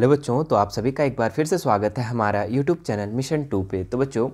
Hello बच्चों, तो आप सभी का एक बार फिर से स्वागत है हमारा यूट्यूब चैनल मिशन 2 पे। तो बच्चों,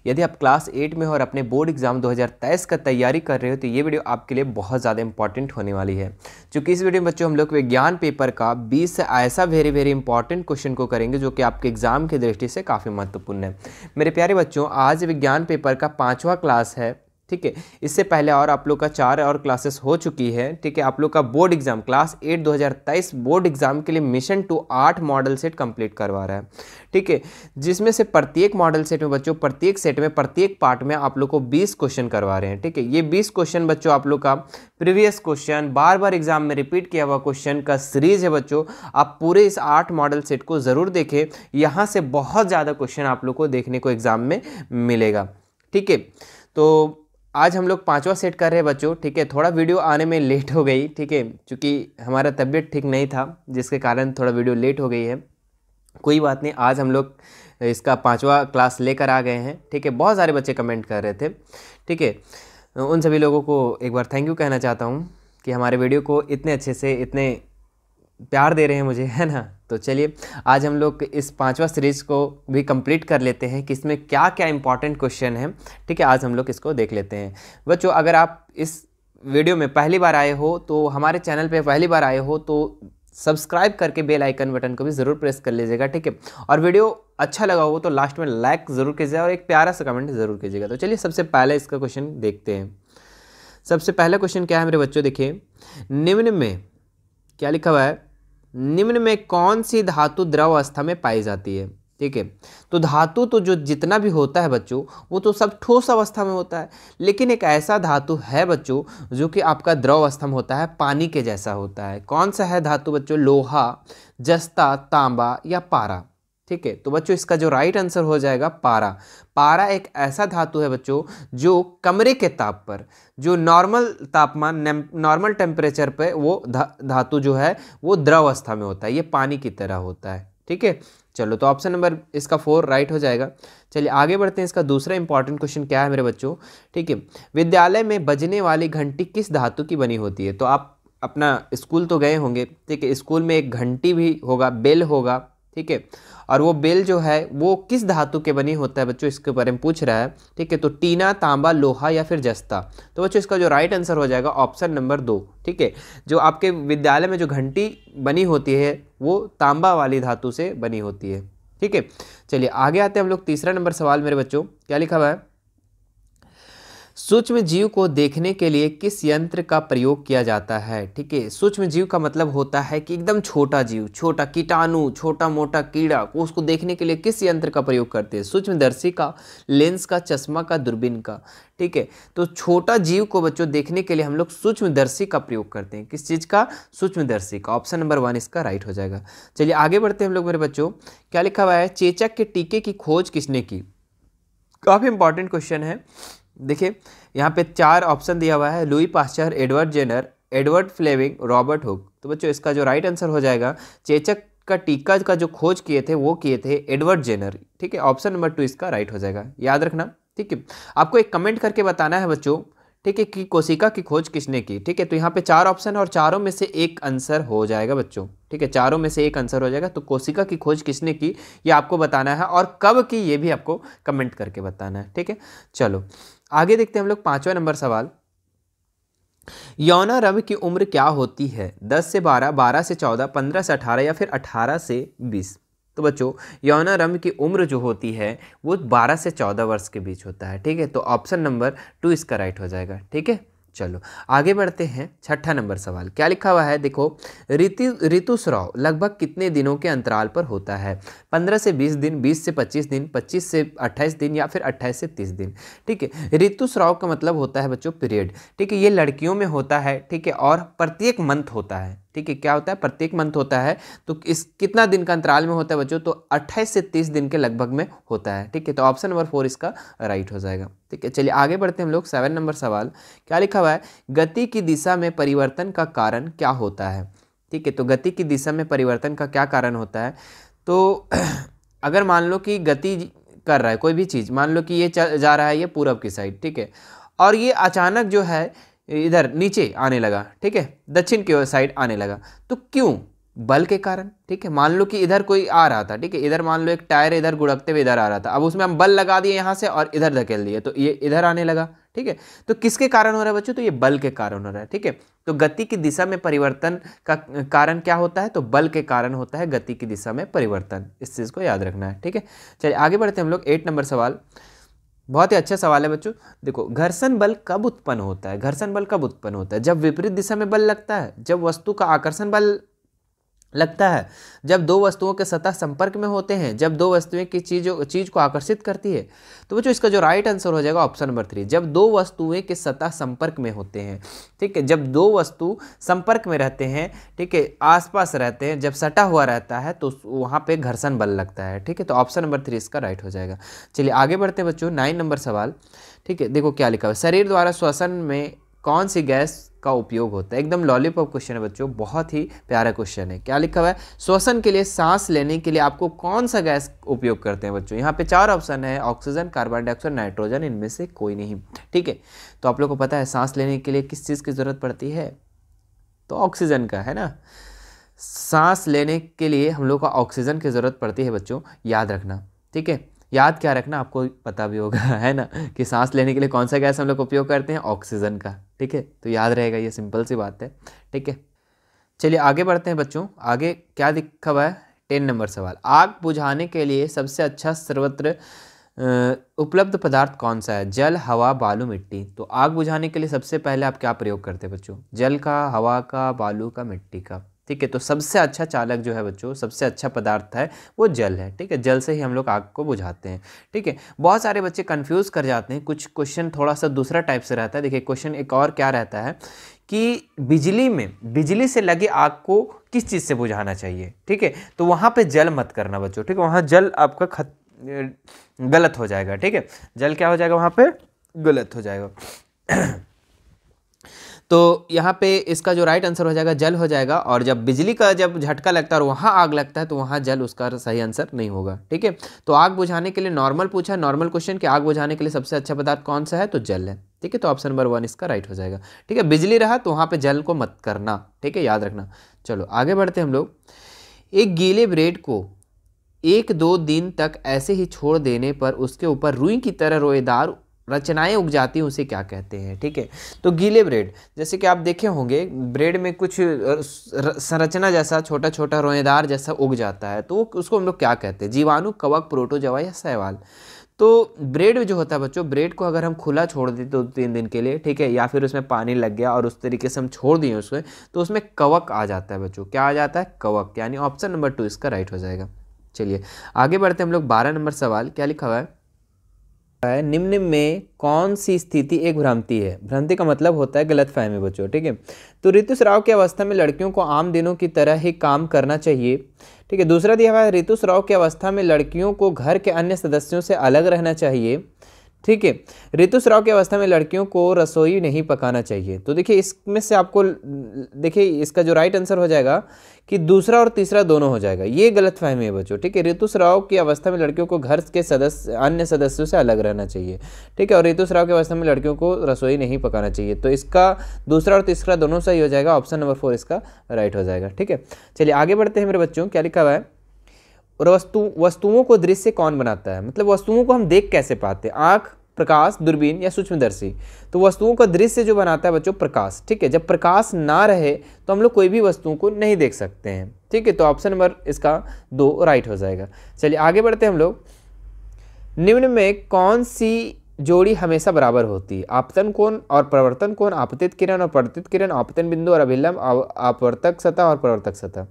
यदि आप क्लास 8 में हो और अपने बोर्ड एग्जाम 2023 का तैयारी कर रहे हो तो ये वीडियो आपके लिए बहुत ज़्यादा इंपॉर्टेंट होने वाली है। क्योंकि इस वीडियो में बच्चों हम लोग विज्ञान पेपर का 20 से ऐसा वेरी इंपॉर्टेंट क्वेश्चन को करेंगे जो कि आपके एग्जाम की दृष्टि से काफ़ी महत्वपूर्ण है। मेरे प्यारे बच्चों, आज विज्ञान पेपर का 5वां क्लास है, ठीक है। इससे पहले और आप लोग का 4 और क्लासेस हो चुकी है, ठीक है। आप लोग का board exam class 8 2023 board exam के लिए मिशन 2 8 मॉडल सेट कंप्लीट करवा रहा है, ठीक है। जिसमें से प्रत्येक मॉडल सेट में बच्चों, प्रत्येक सेट में, प्रत्येक पार्ट में आप लोग को 20 क्वेश्चन करवा रहे हैं, ठीक है। ये 20 क्वेश्चन बच्चों आप लोग का प्रीवियस क्वेश्चन, बार बार एग्जाम में रिपीट किया हुआ क्वेश्चन का सीरीज है बच्चों। आप पूरे इस 8 मॉडल सेट को ज़रूर देखें, यहाँ से बहुत ज़्यादा क्वेश्चन आप लोग को देखने को एग्जाम में मिलेगा, ठीक है। तो आज हम लोग 5वां सेट कर रहे हैं बच्चों, ठीक है। थोड़ा वीडियो आने में लेट हो गई, ठीक है, क्योंकि हमारा तबीयत ठीक नहीं था जिसके कारण थोड़ा वीडियो लेट हो गई है। कोई बात नहीं, आज हम लोग इसका 5वां क्लास लेकर आ गए हैं, ठीक है। बहुत सारे बच्चे कमेंट कर रहे थे, ठीक है। उन सभी लोगों को एक बार थैंक यू कहना चाहता हूँ कि हमारे वीडियो को इतने अच्छे से, इतने प्यार दे रहे हैं मुझे, है ना। तो चलिए आज हम लोग इस 5वां सीरीज़ को भी कंप्लीट कर लेते हैं कि इसमें क्या क्या इंपॉर्टेंट क्वेश्चन है, ठीक है। आज हम लोग इसको देख लेते हैं बच्चों। अगर आप इस वीडियो में पहली बार आए हो, तो हमारे चैनल पे पहली बार आए हो, तो सब्सक्राइब करके बेल आइकन बटन को भी ज़रूर प्रेस कर लीजिएगा, ठीक है। और वीडियो अच्छा लगा हो तो लास्ट में लाइक ज़रूर कीजिएगा और एक प्यारा सा कमेंट ज़रूर कीजिएगा। तो चलिए सबसे पहले इसका क्वेश्चन देखते हैं। सबसे पहला क्वेश्चन क्या है मेरे बच्चों, देखिए। निम्न में क्या लिखा हुआ है, निम्न में कौन सी धातु द्रव अवस्था में पाई जाती है, ठीक है। तो धातु तो जो जितना भी होता है बच्चों, वो तो सब ठोस अवस्था में होता है, लेकिन एक ऐसा धातु है बच्चों जो कि आपका द्रव अवस्था में होता है, पानी के जैसा होता है। कौन सा है धातु बच्चों? लोहा, जस्ता, तांबा या पारा, ठीक है। तो बच्चों इसका जो राइट आंसर हो जाएगा पारा। पारा एक ऐसा धातु है बच्चों जो कमरे के ताप पर, जो नॉर्मल तापमान, नॉर्मल टेम्परेचर पे वो धातु जो है वो द्रव अवस्था में होता है, ये पानी की तरह होता है, ठीक है। चलो, तो ऑप्शन नंबर इसका 4 राइट हो जाएगा। चलिए आगे बढ़ते हैं। इसका दूसरा इंपॉर्टेंट क्वेश्चन क्या है मेरे बच्चों, ठीक है। विद्यालय में बजने वाली घंटी किस धातु की बनी होती है? तो आप अपना स्कूल तो गए होंगे, ठीक है। स्कूल में एक घंटी भी होगा, बेल होगा, ठीक है। और वो बेल जो है वो किस धातु के बनी होता है बच्चों, इसके बारे में पूछ रहा है, ठीक है। तो टीना, तांबा, लोहा या फिर जस्ता। तो बच्चों इसका जो राइट आंसर हो जाएगा ऑप्शन नंबर 2, ठीक है। जो आपके विद्यालय में जो घंटी बनी होती है वो तांबा वाली धातु से बनी होती है, ठीक है। चलिए आगे आते हैं हम लोग। तीसरा नंबर सवाल मेरे बच्चों, क्या लिखा हुआ है? सूक्ष्म जीव को देखने के लिए किस यंत्र का प्रयोग किया जाता है, ठीक है। सूक्ष्म जीव का मतलब होता है कि एकदम छोटा जीव, छोटा कीटाणु, छोटा मोटा कीड़ा को, उसको देखने के लिए किस यंत्र का प्रयोग करते हैं? सूक्ष्मदर्शी का, लेंस का, चश्मा का, दूरबीन का, ठीक है। तो छोटा जीव को बच्चों देखने के लिए हम लोग सूक्ष्मदर्शी का प्रयोग करते हैं। किस चीज़ का? सूक्ष्मदर्शी का। ऑप्शन नंबर 1 इसका राइट हो जाएगा। चलिए आगे बढ़ते हैं हम लोग मेरे बच्चों। क्या लिखा हुआ है? चेचक के टीके की खोज किसने की? काफ़ी इंपॉर्टेंट क्वेश्चन है। देखिए यहाँ पे 4 ऑप्शन दिया हुआ है, Louis Pasteur, Edward Jenner, Edward Fleming, Robert Hooke. तो बच्चों इसका जो राइट आंसर हो जाएगा, चेचक का टीका का जो खोज किए थे वो किए थे एडवर्ड जेनर, ठीक है। ऑप्शन नंबर 2 इसका राइट हो जाएगा, याद रखना, ठीक है। आपको एक कमेंट करके बताना है बच्चों, ठीक है, कि कोशिका की खोज किसने की, ठीक है। तो यहाँ पे 4 ऑप्शन है और चारों में से एक आंसर हो जाएगा बच्चों, ठीक है। चारों में से एक आंसर हो जाएगा। तो कोशिका की खोज किसने की ये आपको बताना है, और कब की ये भी आपको कमेंट करके बताना है, ठीक है। चलो आगे देखते हैं हम लोग 5वां नंबर सवाल। यौनारंभ की उम्र क्या होती है? 10 से 12, 12 से 14, 15 से 18 या फिर 18 से 20? तो बच्चों यौनारंभ की उम्र जो होती है वो 12 से 14 वर्ष के बीच होता है, ठीक है। तो ऑप्शन नंबर 2 इसका राइट हो जाएगा, ठीक है। चलो आगे बढ़ते हैं। 6ठा नंबर सवाल, क्या लिखा हुआ है? देखो, ऋतुस्राव लगभग कितने दिनों के अंतराल पर होता है? 15 से 20 दिन, 20 से 25 दिन, 25 से 28 दिन या फिर 28 से 30 दिन, ठीक है। ऋतुस्राव का मतलब होता है बच्चों पीरियड, ठीक है। ये लड़कियों में होता है, ठीक है, और प्रत्येक मंथ होता है, ठीक है। क्या होता है? प्रत्येक मंथ होता है। तो इस कितना दिन का अंतराल में होता है बच्चों? तो 28 से 30 दिन के लगभग में होता है, ठीक है। तो ऑप्शन नंबर 4 इसका राइट हो जाएगा, ठीक है। चलिए आगे बढ़ते हैं हम लोग। 7 नंबर सवाल, क्या लिखा हुआ है? गति की दिशा में परिवर्तन का कारण क्या होता है, ठीक है। तो गति की दिशा में परिवर्तन का क्या कारण होता है? तो अगर मान लो कि गति कर रहा है कोई भी चीज़, मान लो कि ये जा रहा है ये पूरब की साइड, ठीक है, और ये अचानक जो है इधर नीचे आने लगा, ठीक है, दक्षिण की साइड आने लगा, तो क्यों? बल के कारण। ठीक है, मान लो कि इधर कोई आ रहा था, ठीक है, इधर मान लो एक टायर इधर गुड़कते हुए इधर आ रहा था, अब उसमें हम बल लगा दिए यहाँ से और इधर धकेल दिए तो ये इधर आने लगा। ठीक है, तो किसके कारण हो रहा है बच्चों? तो ये बल के कारण हो रहा है। ठीक है, तो गति की दिशा में परिवर्तन का कारण क्या होता है? तो बल के कारण होता है गति की दिशा में परिवर्तन। इस चीज़ को याद रखना है। ठीक है, चलिए आगे बढ़ते हैं हम लोग। 8 नंबर सवाल, बहुत ही अच्छा सवाल है बच्चों। देखो, घर्षण बल कब उत्पन्न होता है? घर्षण बल कब उत्पन्न होता है? जब विपरीत दिशा में बल लगता है, जब वस्तु का आकर्षण बल लगता है, जब दो वस्तुओं के सतह संपर्क में होते हैं, जब दो वस्तुएं की चीज को आकर्षित करती है। तो बच्चों इसका जो राइट आंसर हो जाएगा ऑप्शन नंबर 3, जब दो वस्तुएं के सतह संपर्क में होते हैं। ठीक है, जब दो वस्तु संपर्क में रहते हैं, ठीक है, आसपास रहते हैं, जब सटा हुआ रहता है तो वहां पे घर्षण बल लगता है। ठीक है, तो ऑप्शन नंबर 3 इसका राइट हो जाएगा। चलिए आगे बढ़ते हैं बच्चों। 9 नंबर सवाल। ठीक है, देखो क्या लिखा हुआ है, शरीर द्वारा श्वसन में कौन सी गैस का उपयोग होता है? एकदम लॉलीपॉप क्वेश्चन है बच्चों, बहुत ही प्यारा क्वेश्चन है। क्या लिखा हुआ है? श्वसन के लिए, सांस लेने के लिए आपको कौन सा गैस उपयोग करते हैं बच्चों? यहाँ पे 4 ऑप्शन है, ऑक्सीजन, कार्बन डाइऑक्साइड, नाइट्रोजन, इनमें से कोई नहीं। ठीक है, तो आप लोग को पता है सांस लेने के लिए किस चीज़ की ज़रूरत पड़ती है? तो ऑक्सीजन का, है ना। सांस लेने के लिए हम लोग को ऑक्सीजन की ज़रूरत पड़ती है बच्चों, याद रखना। ठीक है, याद क्या रखना, आपको पता भी होगा, है ना, कि सांस लेने के लिए कौन सा गैस हम लोग उपयोग करते हैं? ऑक्सीजन का। ठीक है, तो याद रहेगा, ये सिंपल सी बात है। ठीक है, चलिए आगे बढ़ते हैं बच्चों। आगे क्या लिखा हुआ है? 10 नंबर सवाल, आग बुझाने के लिए सबसे अच्छा सर्वत्र उपलब्ध पदार्थ कौन सा है? जल, हवा, बालू, मिट्टी। तो आग बुझाने के लिए सबसे पहले आप क्या प्रयोग करते हैं बच्चों? जल का, हवा का, बालू का, मिट्टी का। ठीक है, तो सबसे अच्छा चालक जो है बच्चों, सबसे अच्छा पदार्थ है वो जल है। ठीक है, जल से ही हम लोग आग को बुझाते हैं। ठीक है, बहुत सारे बच्चे कंफ्यूज कर जाते हैं, कुछ क्वेश्चन थोड़ा सा दूसरा टाइप से रहता है। देखिए क्वेश्चन एक और क्या रहता है कि बिजली से लगी आग को किस चीज़ से बुझाना चाहिए? ठीक है, तो वहाँ पर जल मत करना बच्चों। ठीक है, वहाँ जल आपका गलत हो जाएगा। ठीक है, जल क्या हो जाएगा? वहाँ पे गलत हो जाएगा। तो यहाँ पे इसका जो राइट आंसर हो जाएगा जल हो जाएगा। और जब बिजली का जब झटका लगता है और वहाँ आग लगता है तो वहाँ जल उसका सही आंसर नहीं होगा। ठीक है, तो आग बुझाने के लिए नॉर्मल पूछा, नॉर्मल क्वेश्चन कि आग बुझाने के लिए सबसे अच्छा पदार्थ कौन सा है? तो जल है। ठीक है, तो ऑप्शन नंबर 1 इसका राइट हो जाएगा। ठीक है, बिजली रहा तो वहाँ पर जल को मत करना। ठीक है, याद रखना। चलो आगे बढ़ते हैं हम लोग। एक गीले ब्रेड को 1-2 दिन तक ऐसे ही छोड़ देने पर उसके ऊपर रुई की तरह रोएदार रचनाएं उग जाती हैं, उसे क्या कहते हैं? ठीक है, तो गीले ब्रेड, जैसे कि आप देखे होंगे ब्रेड में कुछ संरचना जैसा छोटा छोटा रोएदार जैसा उग जाता है, तो उसको हम लोग क्या कहते हैं? जीवाणु, कवक, प्रोटोजोआ या शैवाल। तो ब्रेड जो होता है बच्चों, ब्रेड को अगर हम खुला छोड़ देते 2-3 दिन के लिए, ठीक है, या फिर उसमें पानी लग गया और उस तरीके से हम छोड़ दिए उसमें, तो उसमें कवक आ जाता है बच्चों। क्या आ जाता है? कवक। यानी ऑप्शन नंबर 2 इसका राइट हो जाएगा। चलिए आगे बढ़ते हैं हम लोग। 12 नंबर सवाल, क्या लिखा हुआ है? निम्न में कौन सी स्थिति एक भ्रांति है? भ्रांति का मतलब होता है गलतफहमी बच्चों। ठीक है, तो ऋतुस्राव की अवस्था में लड़कियों को आम दिनों की तरह ही काम करना चाहिए। ठीक है, दूसरा दिया हुआ है ऋतुस्राव की अवस्था में लड़कियों को घर के अन्य सदस्यों से अलग रहना चाहिए। ठीक है, ऋतुस्राव की अवस्था में लड़कियों को रसोई नहीं पकाना चाहिए। तो देखिए इसमें से आपको, देखिए इसका जो राइट आंसर हो जाएगा कि दूसरा और तीसरा दोनों हो जाएगा। ये गलतफहमी है बच्चों। ठीक है, ऋतुस्राव की अवस्था में लड़कियों को घर के अन्य सदस्यों से अलग रहना चाहिए। ठीक है, और ऋतुस्राव की अवस्था में लड़कियों को रसोई नहीं पकाना चाहिए। तो इसका दूसरा और तीसरा दोनों सही हो जाएगा। ऑप्शन नंबर 4 इसका राइट हो जाएगा। ठीक है, चलिए आगे बढ़ते हैं मेरे बच्चों। क्या लिखा हुआ है? और वस्तुओं को दृश्य कौन बनाता है? मतलब वस्तुओं को हम देख कैसे पाते हैं? आँख, प्रकाश, दूरबीन या सूक्ष्मदर्शी। तो वस्तुओं का दृश्य जो बनाता है बच्चों, प्रकाश। ठीक है, जब प्रकाश ना रहे तो हम लोग कोई भी वस्तुओं को नहीं देख सकते हैं। ठीक है, तो ऑप्शन नंबर इसका 2 राइट हो जाएगा। चलिए आगे बढ़ते हैं हम लोग। निम्न में कौन सी जोड़ी हमेशा बराबर होती है? आपतन कोण और प्रवर्तन कोण, आपतित किरण और परावर्तित किरण, आपतन बिंदु और अभिलंब, अपवर्तक सतह और प्रवर्तक सतह।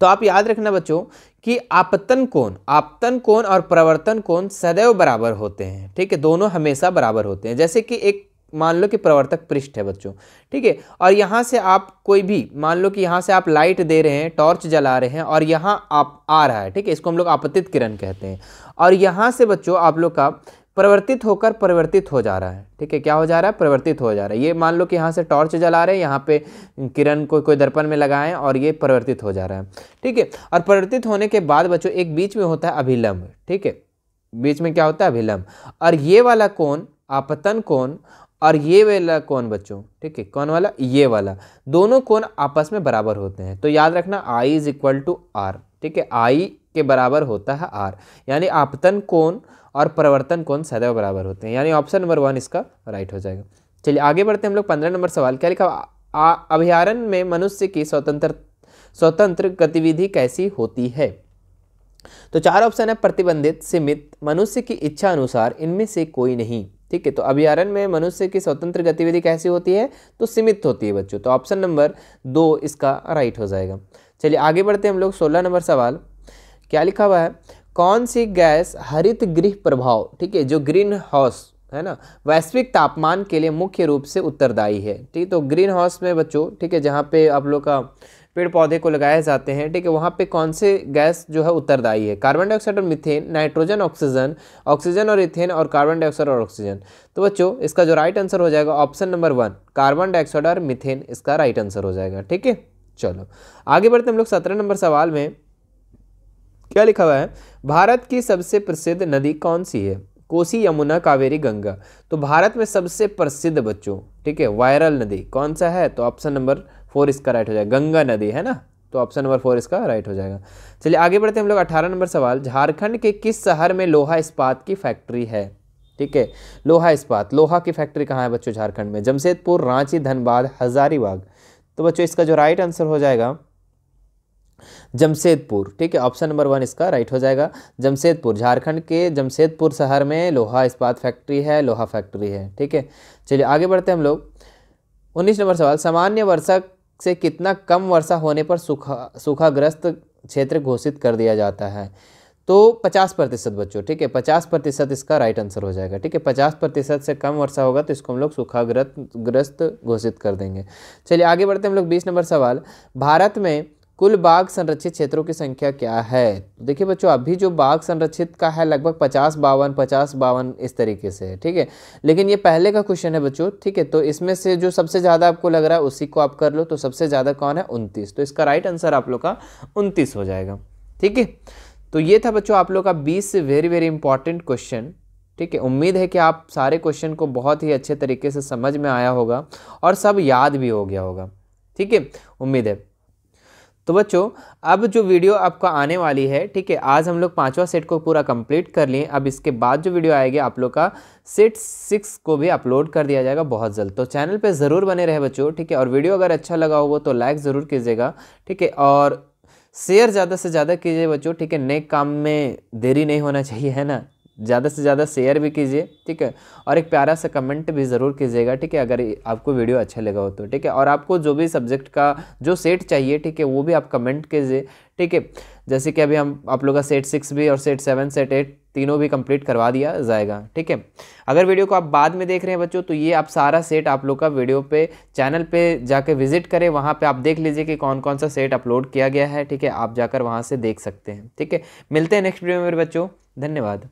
तो आप याद रखना बच्चों कि आपतन कोण और प्रवर्तन कोण सदैव बराबर होते हैं। ठीक है, दोनों हमेशा बराबर होते हैं। जैसे कि एक मान लो कि प्रवर्तक पृष्ठ है बच्चों, ठीक है, और यहाँ से आप कोई भी मान लो कि यहाँ से आप लाइट दे रहे हैं, टॉर्च जला रहे हैं और यहाँ आप आ रहा है, ठीक है, इसको हम लोग आपतित किरण कहते हैं। और यहाँ से बच्चों आप लोग का परिवर्तित होकर परिवर्तित हो जा रहा है। ठीक है, क्या हो जा रहा है? परिवर्तित हो जा रहा है। ये मान लो कि यहाँ से टॉर्च जला रहे हैं, यहाँ पे किरण को कोई दर्पण में लगाएं और ये परिवर्तित हो जा रहा है। ठीक है, और परिवर्तित होने के बाद बच्चों एक बीच में होता है अभिलंब। ठीक है, बीच में क्या होता है? अभिलंब। और ये वाला कोण आपतन कोण और ये वाला कोण बच्चों, ठीक है, कौन वाला, ये वाला, दोनों कोण आपस में बराबर होते हैं। तो याद रखना I is equal to R, ठीक है, I के बराबर होता है R, यानी आपतन कोण और प्रवर्तन कोण सदैव बराबर होते हैं, यानी ऑप्शन नंबर 1 इसका राइट हो जाएगा। चलिए आगे बढ़ते हैं हम लोग 15 नंबर सवाल। क्या लिखा, अभयारण्य में मनुष्य की स्वतंत्र गतिविधि कैसी होती है? तो 4 ऑप्शन है, प्रतिबंधित, सीमित, मनुष्य की इच्छा अनुसार, इनमें से कोई नहीं। ठीक है, तो अभयारण्य में मनुष्य की स्वतंत्र गतिविधि कैसी होती है? तो सीमित होती है बच्चों। तो ऑप्शन नंबर 2 इसका राइट हो जाएगा। चलिए आगे बढ़ते हैं हम लोग 16 नंबर सवाल। क्या लिखा हुआ है, कौन सी गैस हरित गृह प्रभाव, ठीक है, जो ग्रीन हाउस है ना, वैश्विक तापमान के लिए मुख्य रूप से उत्तरदायी है? ठीक, तो ग्रीन हाउस में बच्चों, ठीक है, जहाँ पे आप लोग का पेड़ पौधे को लगाए जाते हैं, ठीक है, वहाँ पे कौन से गैस जो है उत्तरदायी है? कार्बन डाइऑक्साइड और मीथेन, नाइट्रोजन, ऑक्सीजन, ऑक्सीजन और इथेन, और कार्बन डाइऑक्साइड और ऑक्सीजन। तो बच्चों इसका जो राइट आंसर हो जाएगा ऑप्शन नंबर 1, कार्बन डाइऑक्साइड और मीथेन इसका राइट आंसर हो जाएगा। ठीक है, चलो आगे बढ़ते हम लोग 17 नंबर सवाल में। क्या लिखा हुआ है, भारत की सबसे प्रसिद्ध नदी कौन सी है? कोसी, यमुना, कावेरी, गंगा। तो भारत में सबसे प्रसिद्ध बच्चों, ठीक है, वायरल नदी कौन सा है? तो ऑप्शन नंबर 4 इसका राइट हो जाएगा, गंगा नदी है ना, तो ऑप्शन नंबर 4 इसका राइट हो जाएगा। चलिए आगे बढ़ते हैं हम लोग 18 नंबर सवाल। झारखंड के किस शहर में लोहा इस्पात की फैक्ट्री है? ठीक है, लोहा इस्पात, लोहा की फैक्ट्री कहाँ है बच्चों? झारखंड में, जमशेदपुर, रांची, धनबाद, हजारीबाग। तो बच्चों इसका जो राइट आंसर हो जाएगा जमशेदपुर। ठीक है, ऑप्शन नंबर 1 इसका राइट हो जाएगा, जमशेदपुर। झारखंड के जमशेदपुर शहर में लोहा इस्पात फैक्ट्री है, लोहा फैक्ट्री है। ठीक है, चलिए आगे बढ़ते हैं हम लोग 19 नंबर सवाल। सामान्य वर्षा से कितना कम वर्षा होने पर सूखाग्रस्त क्षेत्र घोषित कर दिया जाता है? तो 50% बच्चों, ठीक है, 50% इसका राइट आंसर हो जाएगा। ठीक है, 50% से कम वर्षा होगा तो इसको हम लोग सूखाग्रस्त घोषित कर देंगे। चलिए आगे बढ़ते हैं हम लोग 20 नंबर सवाल। भारत में कुल बाघ संरक्षित क्षेत्रों की संख्या क्या है? देखिए बच्चों, अभी जो बाघ संरक्षित का है लगभग 50-52 इस तरीके से है। ठीक है, लेकिन ये पहले का क्वेश्चन है बच्चों। ठीक है, तो इसमें से जो सबसे ज़्यादा आपको लग रहा है उसी को आप कर लो। तो सबसे ज़्यादा कौन है? 29। तो इसका राइट आंसर आप लोग का 29 हो जाएगा। ठीक है, तो ये था बच्चों आप लोग का 20 वेरी वेरी इंपॉर्टेंट क्वेश्चन। ठीक है, उम्मीद है कि आप सारे क्वेश्चन को बहुत ही अच्छे तरीके से समझ में आया होगा और सब याद भी हो गया होगा। ठीक है, उम्मीद है। तो बच्चों अब जो वीडियो आपका आने वाली है, ठीक है, आज हम लोग 5वां सेट को पूरा कंप्लीट कर लिए। अब इसके बाद जो वीडियो आएगी आप लोग का सेट 6 को भी अपलोड कर दिया जाएगा बहुत जल्द। तो चैनल पे ज़रूर बने रहे बच्चों। ठीक है, और वीडियो अगर अच्छा लगा होगा तो लाइक ज़रूर कीजिएगा। ठीक है, और शेयर ज़्यादा से ज़्यादा कीजिए बच्चों। ठीक है, नेक काम में देरी नहीं होना चाहिए, है ना, ज़्यादा से ज़्यादा शेयर भी कीजिए। ठीक है, और एक प्यारा सा कमेंट भी ज़रूर कीजिएगा। ठीक है, अगर आपको वीडियो अच्छा लगा हो तो। ठीक है, और आपको जो भी सब्जेक्ट का जो सेट चाहिए, ठीक है, वो भी आप कमेंट कीजिए। ठीक है, जैसे कि अभी हम आप लोग का सेट 6 भी और सेट 7 सेट 8 तीनों भी कंप्लीट करवा दिया जाएगा। ठीक है, अगर वीडियो को आप बाद में देख रहे हैं बच्चों तो ये आप सारा सेट आप लोग का वीडियो पे चैनल पे जाके विजिट करें, वहाँ पे आप देख लीजिए कि कौन कौन सा सेट अपलोड किया गया है। ठीक है, आप जाकर वहाँ से देख सकते हैं। ठीक है, मिलते हैं नेक्स्ट वीडियो में मेरे बच्चों, धन्यवाद।